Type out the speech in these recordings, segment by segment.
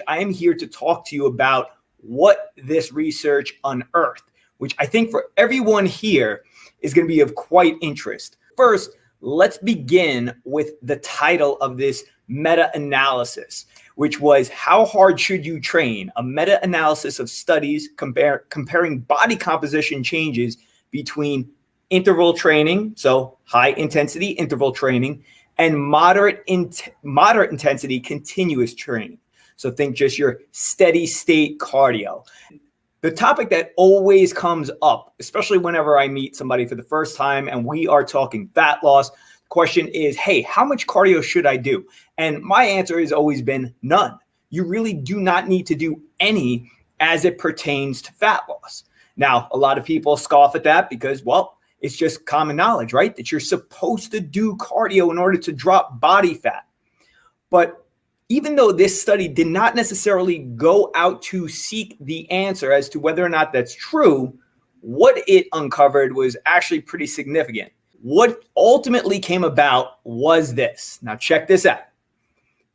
I am here to talk to you about what this research unearthed, which I think for everyone here is going to be of quite interest. First, let's begin with the title of this meta-analysis, which was How Hard Should You Train? A meta-analysis of studies comparing body composition changes between interval training, so high intensity interval training, and moderate intensity continuous training. So think just your steady state cardio. The topic that always comes up, especially whenever I meet somebody for the first time and we are talking fat loss, the question is, hey, how much cardio should I do? And my answer has always been none. You really do not need to do any as it pertains to fat loss. Now, a lot of people scoff at that because, well, it's just common knowledge, right? That you're supposed to do cardio in order to drop body fat. But even though this study did not necessarily go out to seek the answer as to whether or not that's true, what it uncovered was actually pretty significant. What ultimately came about was this. Now check this out.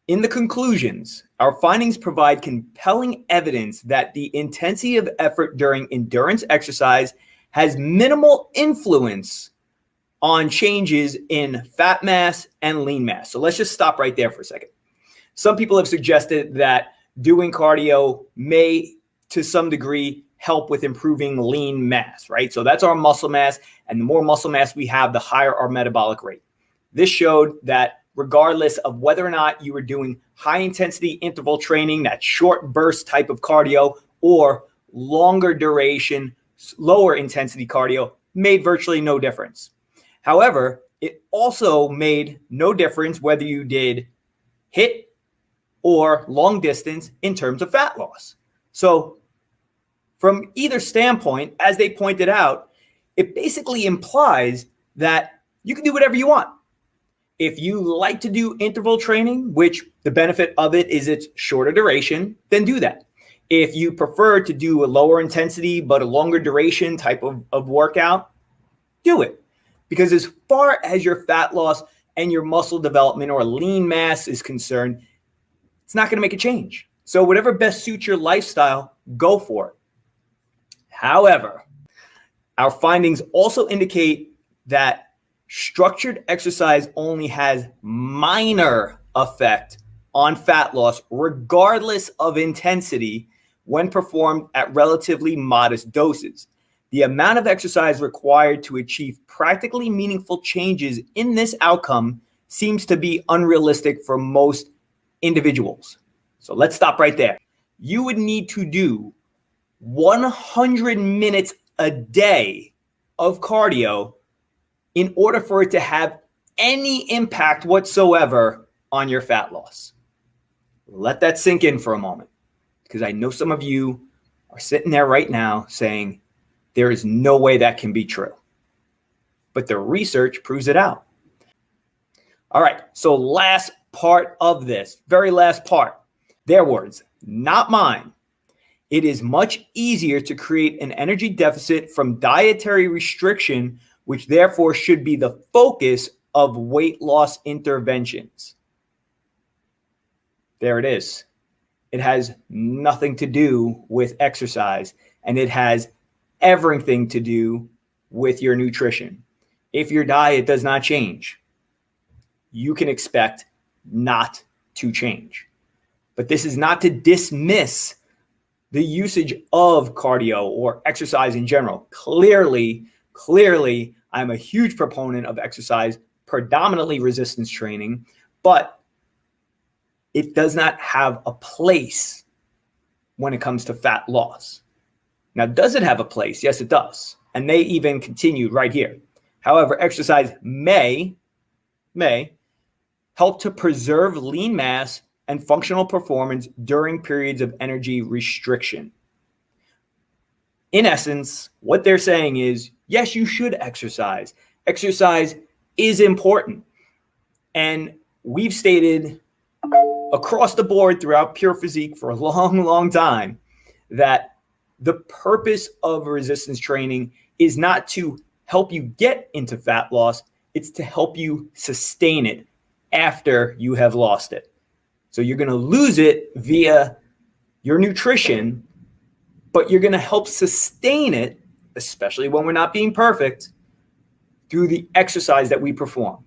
In the conclusions, our findings provide compelling evidence that the intensity of effort during endurance exercise has minimal influence on changes in fat mass and lean mass. So let's just stop right there for a second. Some people have suggested that doing cardio may, to some degree, help with improving lean mass, right? So that's our muscle mass, and the more muscle mass we have, the higher our metabolic rate. This showed that regardless of whether or not you were doing high intensity interval training, that short burst type of cardio, or longer duration, lower intensity cardio, made virtually no difference. However, it also made no difference whether you did HIIT or long distance in terms of fat loss. So from either standpoint, as they pointed out, it basically implies that you can do whatever you want. If you like to do interval training, which the benefit of it is it's shorter duration, then do that. If you prefer to do a lower intensity but a longer duration type of workout, do it. Because as far as your fat loss and your muscle development or lean mass is concerned, it's not going to make a change. So whatever best suits your lifestyle, go for it. However, our findings also indicate that structured exercise only has minor effect on fat loss, regardless of intensity, when performed at relatively modest doses. The amount of exercise required to achieve practically meaningful changes in this outcome seems to be unrealistic for most individuals. So let's stop right there. You would need to do 100 minutes a day of cardio in order for it to have any impact whatsoever on your fat loss. Let that sink in for a moment, because I know some of you are sitting there right now saying there is no way that can be true. But the research proves it out. All right, so last part of this, very last part, their words, not mine. It is much easier to create an energy deficit from dietary restriction, which therefore should be the focus of weight loss interventions. There it is. It has nothing to do with exercise, and it has everything to do with your nutrition. If your diet does not change, you can expect not to change. But this is not to dismiss the usage of cardio or exercise in general. Clearly, I'm a huge proponent of exercise, predominantly resistance training, but it does not have a place when it comes to fat loss. Now, does it have a place? Yes, it does. And they even continued right here. However, exercise may help to preserve lean mass and functional performance during periods of energy restriction. In essence, what they're saying is, yes, you should exercise. Exercise is important. And we've stated across the board throughout Pure Physique for a long time that the purpose of resistance training is not to help you get into fat loss. It's to help you sustain it after you have lost it. So you're going to lose it via your nutrition, but you're going to help sustain it, especially when we're not being perfect, through the exercise that we perform.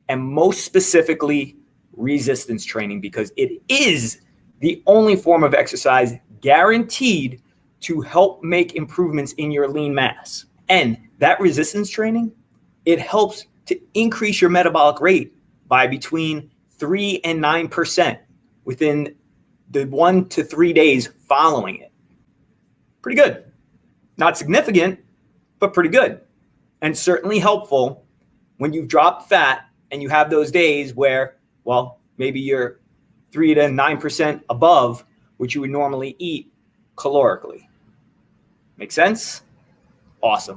And most specifically, resistance training, because it is the only form of exercise guaranteed to help make improvements in your lean mass. And that resistance training, it helps to increase your metabolic rate by between 3 and 9% within the 1 to 3 days following it. Pretty good. Not significant, but pretty good. And certainly helpful when you've dropped fat and you have those days where, well, maybe you're 3 to 9% above what you would normally eat calorically. Make sense? Awesome.